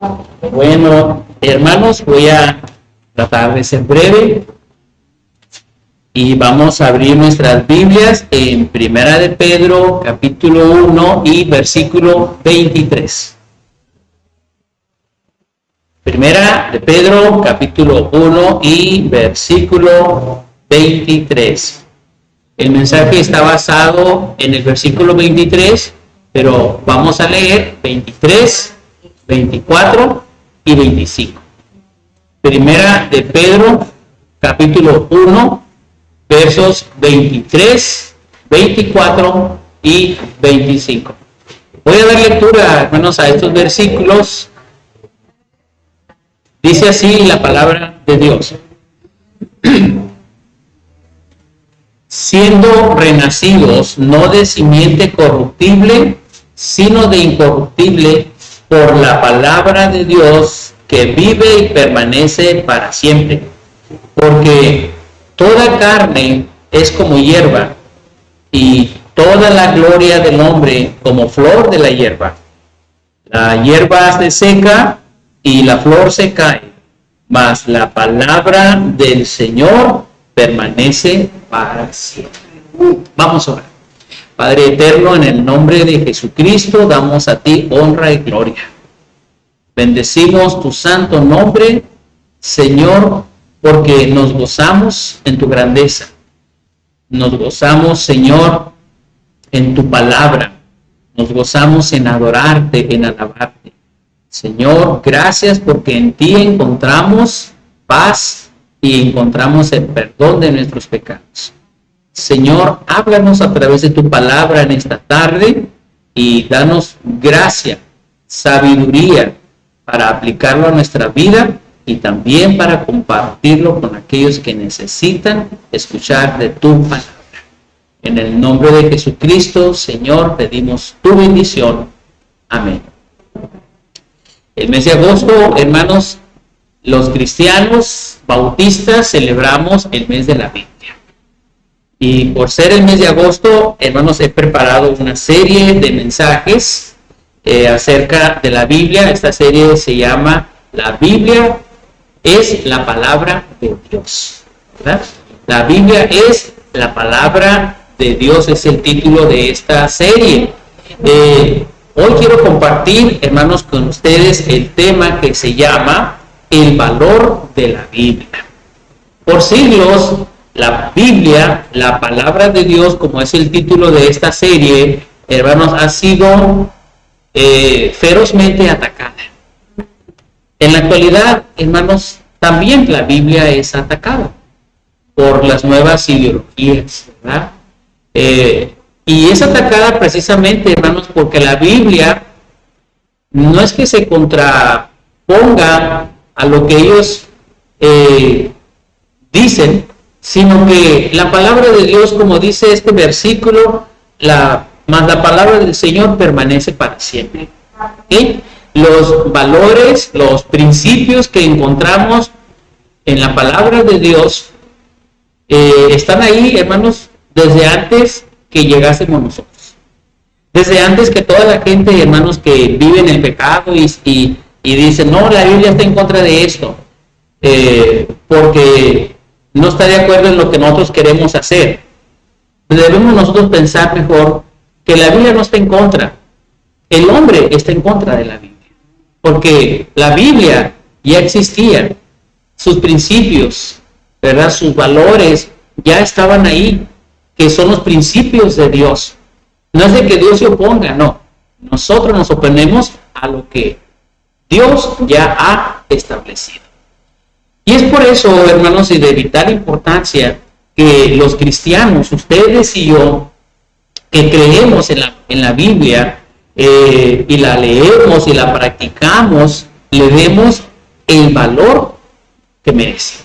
Bueno, hermanos, voy a tratar de ser breve y vamos a abrir nuestras Biblias en Primera de Pedro, capítulo 1 y versículo 23. Primera de Pedro, capítulo 1 y versículo 23. El mensaje está basado en el versículo 23, pero vamos a leer 23, 24 y 25. Primera de Pedro, capítulo 1, versos 23, 24 y 25. Voy a dar lectura, hermanos, a estos versículos. Dice así la palabra de Dios. Siendo renacidos no de simiente corruptible, sino de incorruptible, por la palabra de Dios que vive y permanece para siempre. Porque toda carne es como hierba, y toda la gloria del hombre como flor de la hierba. La hierba se seca y la flor se cae, mas la palabra del Señor permanece para siempre. Vamos a orar. Padre eterno, en el nombre de Jesucristo, damos a ti honra y gloria. Bendecimos tu santo nombre, Señor, porque nos gozamos en tu grandeza. Nos gozamos, Señor, en tu palabra. Nos gozamos en adorarte, en alabarte. Señor, gracias porque en ti encontramos paz y encontramos el perdón de nuestros pecados. Señor, háblanos a través de tu palabra en esta tarde y danos gracia, sabiduría para aplicarlo a nuestra vida y también para compartirlo con aquellos que necesitan escuchar de tu palabra. En el nombre de Jesucristo, Señor, pedimos tu bendición. Amén. El mes de agosto, hermanos, los cristianos bautistas celebramos el mes de la Biblia. Y por ser el mes de agosto, hermanos, he preparado una serie de mensajes acerca de la Biblia. Esta serie se llama La Biblia es la palabra de Dios, ¿verdad? La Biblia es la palabra de Dios, es el título de esta serie. Hoy quiero compartir, hermanos, con ustedes el tema que se llama el valor de la Biblia. Por siglos, la Biblia, la palabra de Dios, como es el título de esta serie, hermanos, ha sido ferozmente atacada. En la actualidad, hermanos, también la Biblia es atacada por las nuevas ideologías, ¿verdad? Y es atacada precisamente, hermanos, porque la Biblia no es que se contraponga a lo que ellos dicen, sino que la palabra de Dios, como dice este versículo, mas la palabra del Señor permanece para siempre. ¿Okay? Los valores, los principios que encontramos en la palabra de Dios están ahí, hermanos, desde antes que llegásemos nosotros. Desde antes que toda la gente, hermanos, que vive en el pecado y dicen, no, la Biblia está en contra de esto, porque no está de acuerdo en lo que nosotros queremos hacer. Debemos nosotros pensar mejor que la Biblia no está en contra. El hombre está en contra de la Biblia. Porque la Biblia ya existía. Sus principios, ¿verdad? Sus valores ya estaban ahí, que son los principios de Dios. No es de que Dios se oponga, no. Nosotros nos oponemos a lo que Dios ya ha establecido. Y es por eso, hermanos, y de vital importancia que los cristianos, ustedes y yo, que creemos en la Biblia y la leemos y la practicamos, le demos el valor que merece.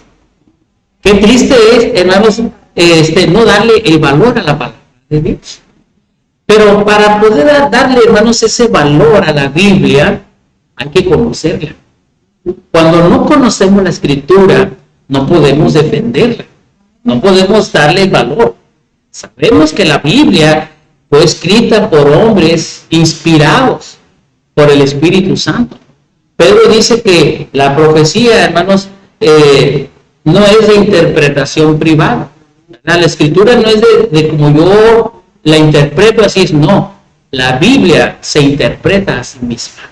Qué triste es, hermanos, no darle el valor a la palabra de Dios. Pero para poder darle, hermanos, ese valor a la Biblia, hay que conocerla. Cuando no conocemos la Escritura, no podemos defenderla, no podemos darle el valor. Sabemos que la Biblia fue escrita por hombres inspirados por el Espíritu Santo. Pedro dice que la profecía, hermanos, no es de interpretación privada. La escritura no es de como yo la interpreto, así es, no. La Biblia se interpreta a sí misma.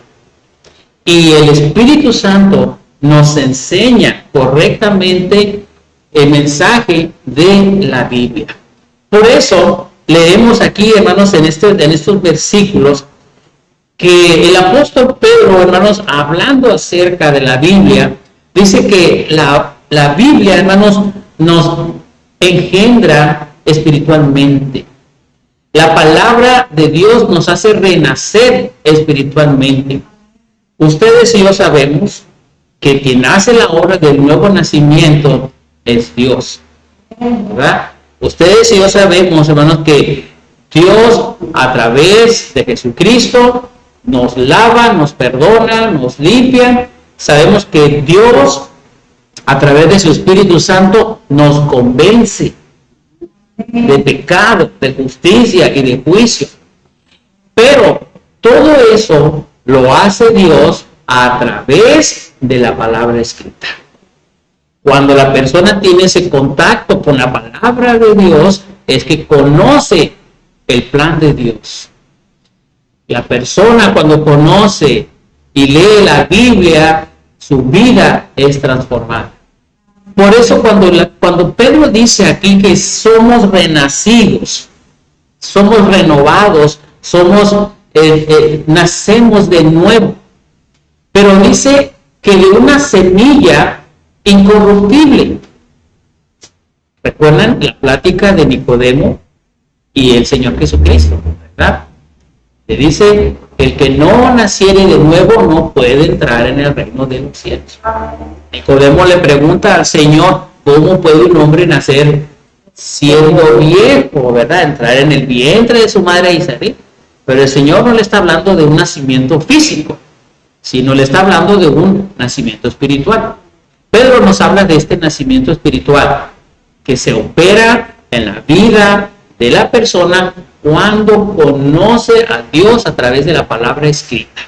Y el Espíritu Santo nos enseña correctamente el mensaje de la Biblia. Por eso leemos aquí, hermanos, en estos versículos, que el apóstol Pedro, hermanos, hablando acerca de la Biblia, dice que la Biblia, hermanos, nos engendra espiritualmente. La palabra de Dios nos hace renacer espiritualmente. Ustedes y yo sabemos que quien hace la obra del nuevo nacimiento es Dios, ¿verdad? Ustedes y yo sabemos, hermanos, que Dios a través de Jesucristo nos lava, nos perdona, nos limpia. Sabemos que Dios a través de su Espíritu Santo nos convence de pecado, de justicia y de juicio. Pero todo eso lo hace Dios a través de la palabra escrita. Cuando la persona tiene ese contacto con la palabra de Dios, es que conoce el plan de Dios. La persona cuando conoce y lee la Biblia, su vida es transformada. Por eso cuando Pedro dice aquí que somos renacidos, somos renovados, nacemos de nuevo, pero dice que de una semilla incorruptible. ¿Recuerdan la plática de Nicodemo y el Señor Jesucristo? ¿Verdad? Le dice, el que no naciere de nuevo no puede entrar en el reino de los cielos. Nicodemo le pregunta al Señor, ¿cómo puede un hombre nacer siendo viejo, verdad? Entrar en el vientre de su madre y salir. Pero el Señor no le está hablando de un nacimiento físico, sino le está hablando de un nacimiento espiritual. Pedro nos habla de este nacimiento espiritual que se opera en la vida de la persona cuando conoce a Dios a través de la palabra escrita.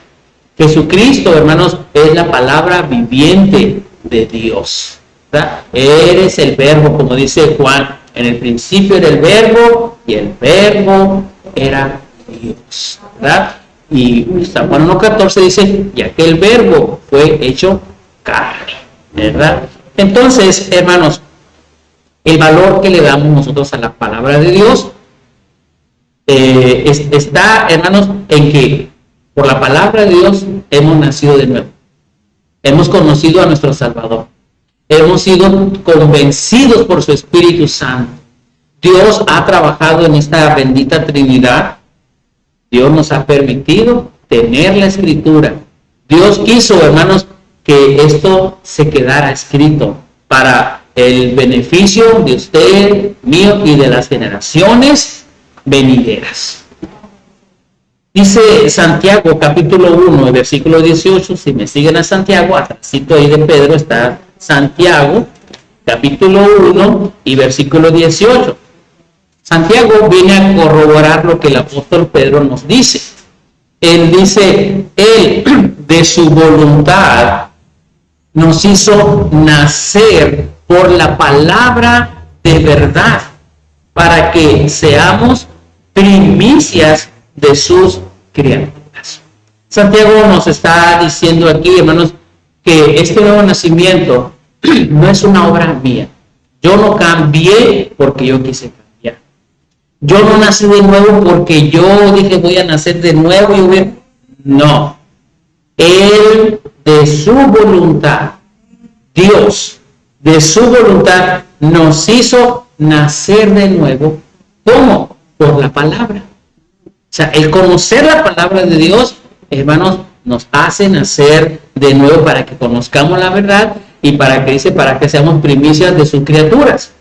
Jesucristo, hermanos, es la palabra viviente de Dios, ¿verdad? Eres el verbo, como dice Juan, en el principio era el verbo y el verbo era Dios, ¿verdad? Y San Juan 1:14 dice, y aquel verbo fue hecho carne, ¿verdad? Entonces, hermanos, el valor que le damos nosotros a la palabra de Dios está, hermanos, en que por la palabra de Dios hemos nacido de nuevo, hemos conocido a nuestro Salvador, hemos sido convencidos por su Espíritu Santo. Dios ha trabajado en esta bendita Trinidad. Dios nos ha permitido tener la Escritura. Dios quiso, hermanos, que esto se quedara escrito para el beneficio de usted, mío y de las generaciones venideras. Dice Santiago capítulo 1, versículo 18, si me siguen a Santiago, atrásito ahí de Pedro está Santiago, capítulo 1 y versículo 18. Santiago viene a corroborar lo que el apóstol Pedro nos dice. Él dice, él de su voluntad nos hizo nacer por la palabra de verdad, para que seamos primicias de sus criaturas. Santiago nos está diciendo aquí, hermanos, que este nuevo nacimiento no es una obra mía. Yo no cambié porque yo quise cambiar. Yo no nací de nuevo porque yo dije voy a nacer de nuevo. No. Él de su voluntad, Dios de su voluntad nos hizo nacer de nuevo. ¿Cómo? Por la palabra. O sea, el conocer la palabra de Dios, hermanos, nos hace nacer de nuevo para que conozcamos la verdad y para que seamos primicias de sus criaturas.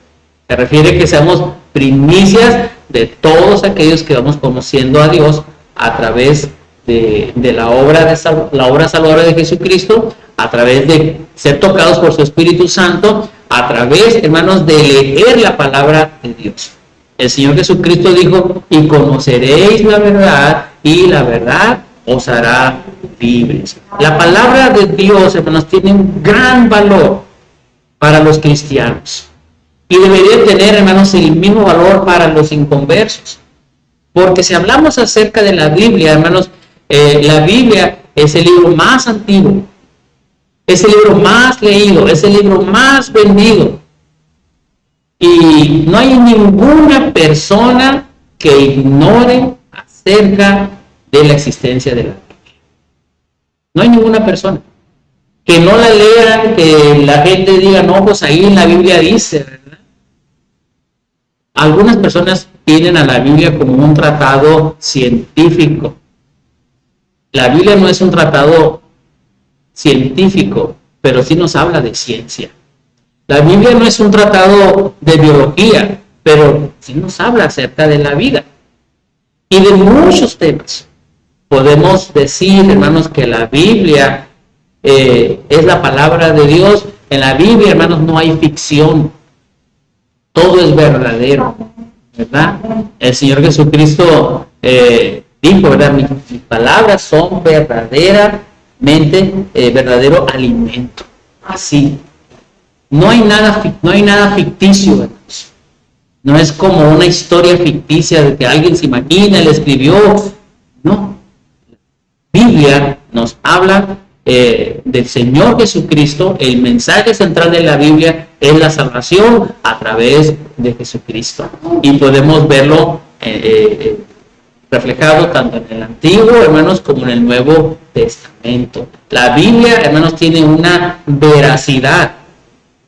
Se refiere que seamos primicias de todos aquellos que vamos conociendo a Dios a través de la obra salvadora de Jesucristo, a través de ser tocados por su Espíritu Santo, a través, hermanos, de leer la palabra de Dios. El Señor Jesucristo dijo, y conoceréis la verdad, y la verdad os hará libres. La palabra de Dios, hermanos, tiene un gran valor para los cristianos. Y debería tener, hermanos, el mismo valor para los inconversos. Porque si hablamos acerca de la Biblia, hermanos, la Biblia es el libro más antiguo, es el libro más leído, es el libro más vendido. Y no hay ninguna persona que ignore acerca de la existencia de la Biblia. No hay ninguna persona que no la lean, que la gente diga, no, pues ahí en la Biblia dice, ¿verdad? Algunas personas tienen a la Biblia como un tratado científico. La Biblia no es un tratado científico, pero sí nos habla de ciencia. La Biblia no es un tratado de biología, pero sí nos habla acerca de la vida y de muchos temas. Podemos decir, hermanos, que la Biblia es la palabra de Dios. En la Biblia, hermanos, no hay ficción. Todo es verdadero, ¿verdad? El Señor Jesucristo dijo, ¿verdad? Mis palabras son verdaderamente verdadero alimento. Así. No hay nada ficticio, hermanos. No es como una historia ficticia de que alguien se imagina, le escribió. No. La Biblia nos habla del Señor Jesucristo. El mensaje central de la Biblia es la salvación a través de Jesucristo. Y podemos verlo reflejado tanto en el Antiguo, hermanos, como en el Nuevo Testamento. La Biblia, hermanos, tiene una veracidad.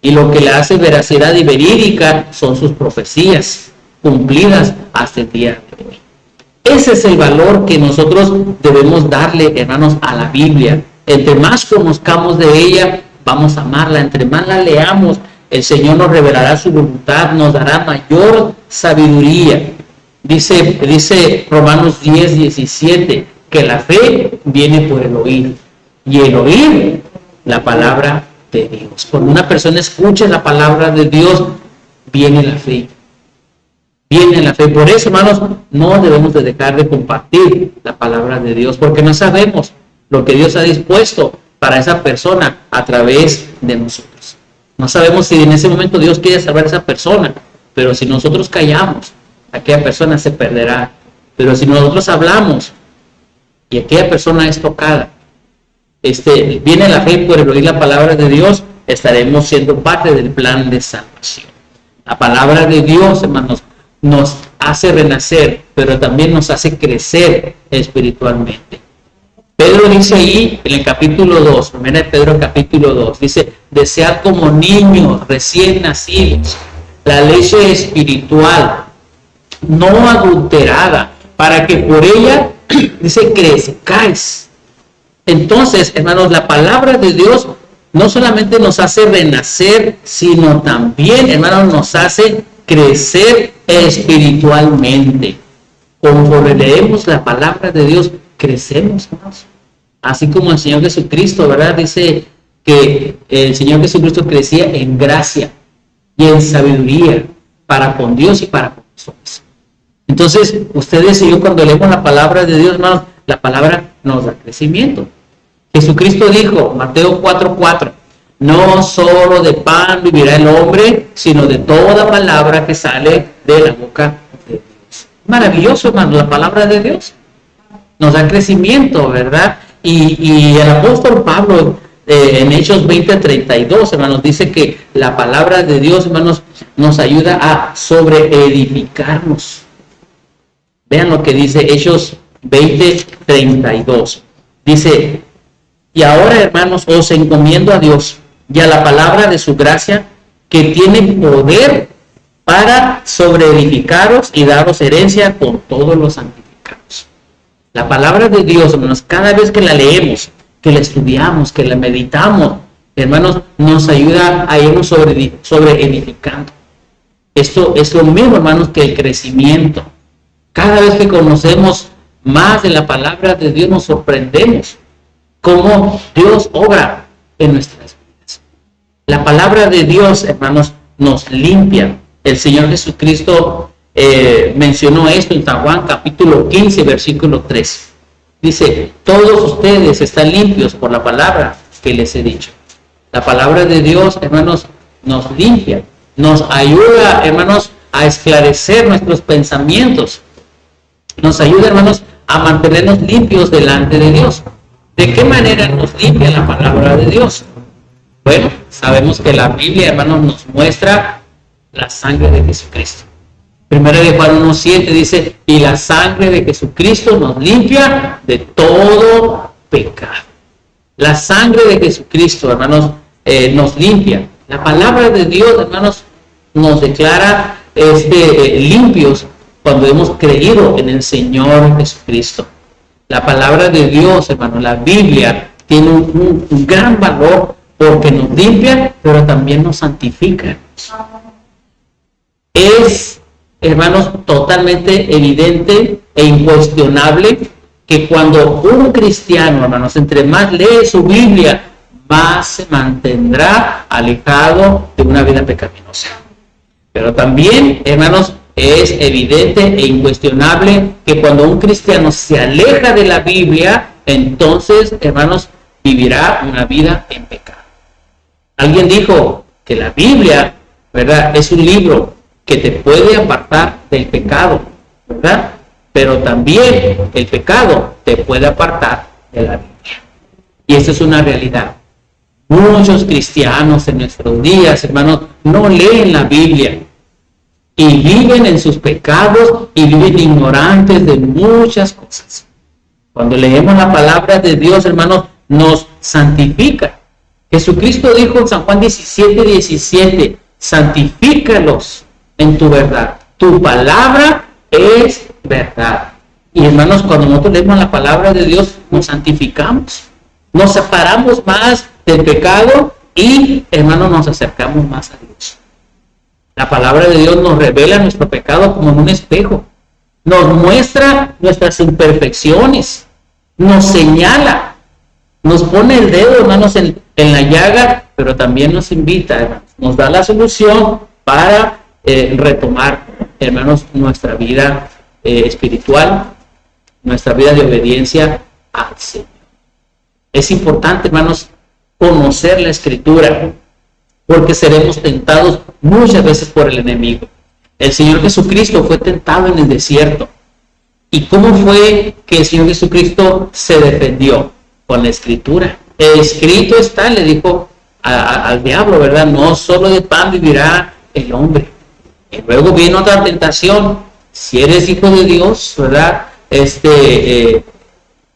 Y lo que le hace veracidad y verídica son sus profecías cumplidas hasta el día de hoy. Ese es el valor que nosotros debemos darle, hermanos, a la Biblia. Entre más conozcamos de ella, vamos a amarla. Entre más la leamos, el Señor nos revelará su voluntad, nos dará mayor sabiduría. Dice Romanos 10:17, que la fe viene por el oír. Y el oír la palabra de Dios. Cuando una persona escucha la palabra de Dios, viene la fe. Viene la fe. Por eso, hermanos, no debemos de dejar de compartir la palabra de Dios, porque no sabemos lo que Dios ha dispuesto para esa persona a través de nosotros. No sabemos si en ese momento Dios quiere salvar a esa persona, pero si nosotros callamos, aquella persona se perderá. Pero si nosotros hablamos y aquella persona es tocada, viene la fe por el oír la palabra de Dios, estaremos siendo parte del plan de salvación. La palabra de Dios, hermanos, nos hace renacer, pero también nos hace crecer espiritualmente. Pedro dice ahí en el capítulo 2, 1 Pedro capítulo 2, dice, desead como niños recién nacidos la leche espiritual, no adulterada, para que por ella, dice, crezcáis. Entonces, hermanos, la palabra de Dios no solamente nos hace renacer, sino también, hermanos, nos hace crecer espiritualmente. Conforme leemos la palabra de Dios, crecemos, hermanos. Así como el Señor Jesucristo, ¿verdad? Dice que el Señor Jesucristo crecía en gracia y en sabiduría para con Dios y para con nosotros. Entonces, ustedes y yo, cuando leemos la palabra de Dios, hermanos, la palabra nos da crecimiento. Jesucristo dijo, Mateo 4:4, no solo de pan vivirá el hombre, sino de toda palabra que sale de la boca de Dios. Maravilloso, hermano, la palabra de Dios nos da crecimiento, ¿verdad? Y el apóstol Pablo, en Hechos 20:32, hermanos, dice que la palabra de Dios, hermanos, nos ayuda a sobreedificarnos. Vean lo que dice Hechos 20:32. Dice, y ahora, hermanos, os encomiendo a Dios y a la palabra de su gracia, que tiene poder para sobreedificaros y daros herencia con todos los santificados. La palabra de Dios, hermanos, cada vez que la leemos, que la estudiamos, que la meditamos, hermanos, nos ayuda a irnos sobreedificando. Esto es lo mismo, hermanos, que el crecimiento. Cada vez que conocemos más de la palabra de Dios, nos sorprendemos cómo Dios obra en nuestras vidas. La palabra de Dios, hermanos, nos limpia. El Señor Jesucristo mencionó esto en San Juan capítulo 15, versículo 3. Dice, todos ustedes están limpios por la palabra que les he dicho. La palabra de Dios, hermanos, nos limpia, nos ayuda, hermanos, a esclarecer nuestros pensamientos. Nos ayuda, hermanos, a mantenernos limpios delante de Dios. ¿De qué manera nos limpia la palabra de Dios? Bueno, sabemos que la Biblia, hermanos, nos muestra la sangre de Jesucristo. Primero de Juan 1:7 dice, y la sangre de Jesucristo nos limpia de todo pecado. La sangre de Jesucristo, hermanos, nos limpia. La palabra de Dios, hermanos, nos declara limpios cuando hemos creído en el Señor Jesucristo. La palabra de Dios, hermanos, la Biblia, tiene un gran valor porque nos limpia, pero también nos santifica. Es, hermanos, totalmente evidente e incuestionable que cuando un cristiano, hermanos, entre más lee su Biblia, más se mantendrá alejado de una vida pecaminosa. Pero también, hermanos, es evidente e incuestionable que cuando un cristiano se aleja de la Biblia, entonces, hermanos, vivirá una vida en pecado. Alguien dijo que la Biblia, ¿verdad?, es un libro que te puede apartar del pecado, ¿verdad? Pero también el pecado te puede apartar de la Biblia. Y esa es una realidad. Muchos cristianos en nuestros días, hermanos, no leen la Biblia y viven en sus pecados y viven ignorantes de muchas cosas. Cuando leemos la palabra de Dios, hermanos, nos santifica. Jesucristo dijo en San Juan 17:17, santifícalos en tu verdad. Tu palabra es verdad. Y hermanos, cuando nosotros leemos la palabra de Dios, nos santificamos. Nos separamos más del pecado y, hermanos, nos acercamos más a Dios. La palabra de Dios nos revela nuestro pecado como en un espejo. Nos muestra nuestras imperfecciones. Nos señala. Nos pone el dedo, hermanos, en la llaga, pero también nos invita, hermanos. Nos da la solución para retomar, hermanos, nuestra vida espiritual, nuestra vida de obediencia al Señor. Es importante, hermanos, conocer la Escritura, porque seremos tentados muchas veces por el enemigo. El Señor Jesucristo fue tentado en el desierto. ¿Y cómo fue que el Señor Jesucristo se defendió? Con la Escritura. Escrito está, le dijo al diablo, ¿verdad? No solo de pan vivirá el hombre. Y luego viene otra tentación. Si eres hijo de Dios, ¿verdad?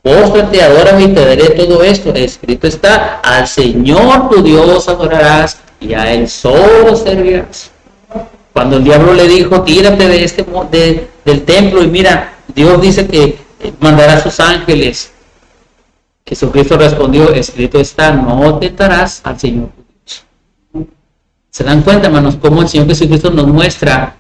Póstrate, adórame y te daré todo esto. Escrito está, al Señor tu Dios adorarás y a Él solo servirás. Cuando el diablo le dijo, tírate del templo, y mira, Dios dice que mandará a sus ángeles. Jesucristo respondió, escrito está, no tentarás al Señor tu Dios. ¿Se dan cuenta, hermanos, cómo el Señor Jesucristo nos muestra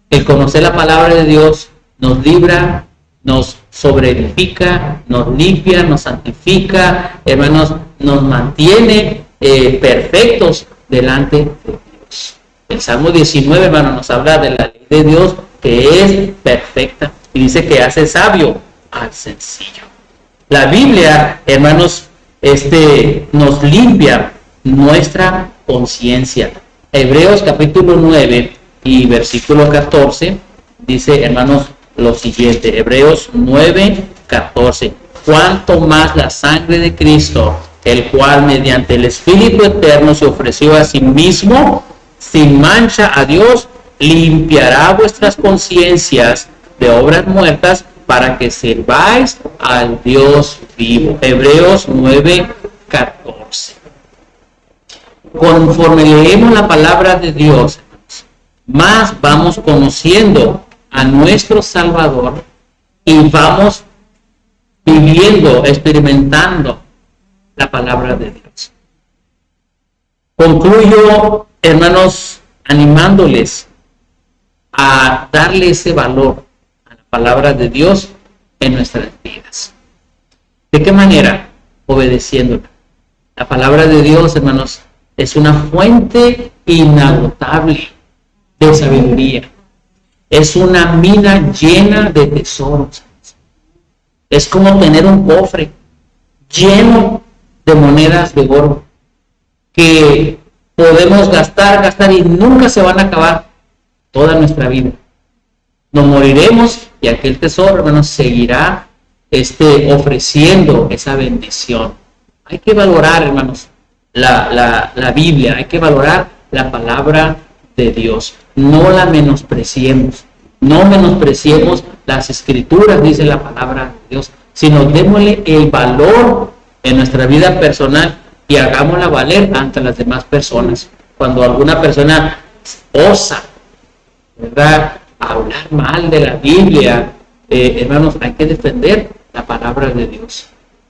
el conocer la palabra de Dios nos libra, nos sobreedifica, nos limpia, nos santifica, hermanos, nos mantiene perfectos delante de Dios? El Salmo 19, hermanos, nos habla de la ley de Dios que es perfecta y dice que hace sabio al sencillo. La Biblia, hermanos, nos limpia nuestra conciencia. Hebreos capítulo 9 y versículo 14 dice, hermanos, lo siguiente. Hebreos 9, 14. Cuanto más la sangre de Cristo, el cual mediante el Espíritu Eterno se ofreció a sí mismo, sin mancha a Dios, limpiará vuestras conciencias de obras muertas para que sirváis al Dios vivo. Hebreos 9, 14. Conforme leemos la palabra de Dios, más vamos conociendo a nuestro Salvador y vamos viviendo, experimentando la palabra de Dios. Concluyo, hermanos, animándoles a darle ese valor a la palabra de Dios en nuestras vidas. ¿De qué manera? Obedeciéndola. La palabra de Dios, hermanos, es una fuente inagotable de sabiduría. Es una mina llena de tesoros. Es como tener un cofre lleno de monedas de oro que podemos gastar y nunca se van a acabar toda nuestra vida. Nos moriremos y aquel tesoro, hermanos, seguirá ofreciendo esa bendición. Hay que valorar, hermanos, la Biblia, hay que valorar la palabra de Dios. No la menospreciemos, no menospreciemos las escrituras, dice la palabra de Dios, sino démosle el valor en nuestra vida personal y hagámosla valer ante las demás personas. Cuando alguna persona osa, ¿verdad?, hablar mal de la Biblia, hermanos, hay que defender la palabra de Dios,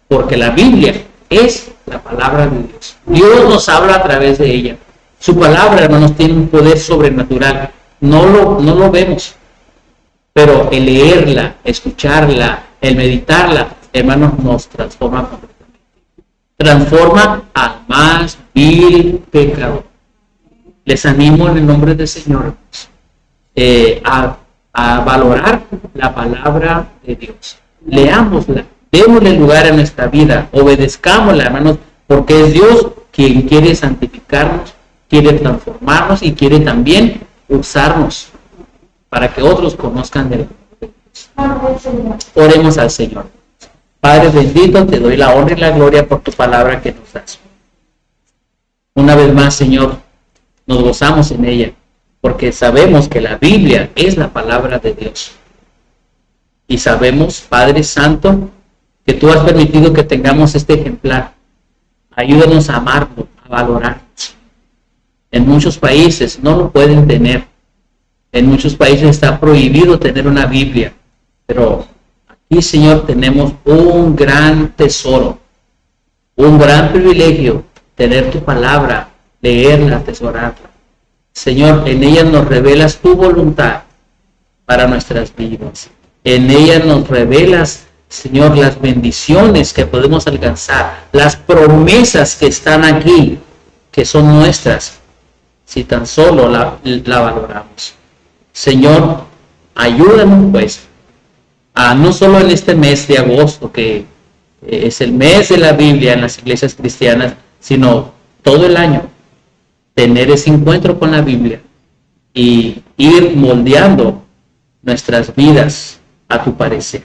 porque la Biblia es la palabra de Dios. Dios nos habla a través de ella. Su palabra, hermanos, tiene un poder sobrenatural. No lo vemos, pero el leerla, escucharla, el meditarla, hermanos, nos transforma completamente. Transforma al más vil pecador. Les animo en el nombre del Señor a valorar la palabra de Dios. Leámosla, démosle lugar en nuestra vida, obedezcámosla, hermanos, porque es Dios quien quiere santificarnos, quiere transformarnos y quiere también usarnos para que otros conozcan de Dios. Oremos al Señor. Padre bendito, te doy la honra y la gloria por tu palabra que nos das. Una vez más, Señor, nos gozamos en ella, porque sabemos que la Biblia es la palabra de Dios. Y sabemos, Padre Santo, que tú has permitido que tengamos este ejemplar. Ayúdanos a amarlo, a valorarlo. En muchos países no lo pueden tener. En muchos países está prohibido tener una Biblia. Pero aquí, Señor, tenemos un gran tesoro, un gran privilegio, tener tu palabra, leerla, atesorarla. Señor, en ella nos revelas tu voluntad para nuestras vidas. En ella nos revelas, Señor, las bendiciones que podemos alcanzar, las promesas que están aquí, que son nuestras, si tan solo la valoramos. Señor, ayúdanos pues, a no solo en este mes de agosto, que es el mes de la Biblia en las iglesias cristianas, sino todo el año, tener ese encuentro con la Biblia y ir moldeando nuestras vidas a tu parecer.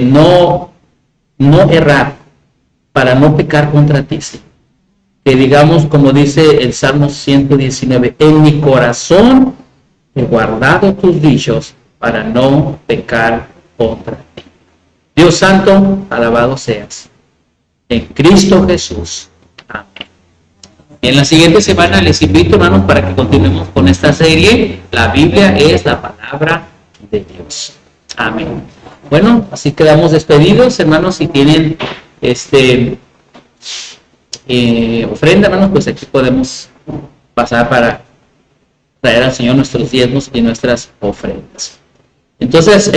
No errar para no pecar contra ti, Señor. Que digamos, como dice el Salmo 119, en mi corazón he guardado tus dichos para no pecar contra ti. Dios Santo, alabado seas. En Cristo Jesús. Amén. En la siguiente semana les invito, hermanos, para que continuemos con esta serie. La Biblia es la palabra de Dios. Amén. Bueno, así quedamos despedidos, hermanos. Si tienen ofrenda, hermanos, pues aquí podemos pasar para traer al Señor nuestros diezmos y nuestras ofrendas. Entonces,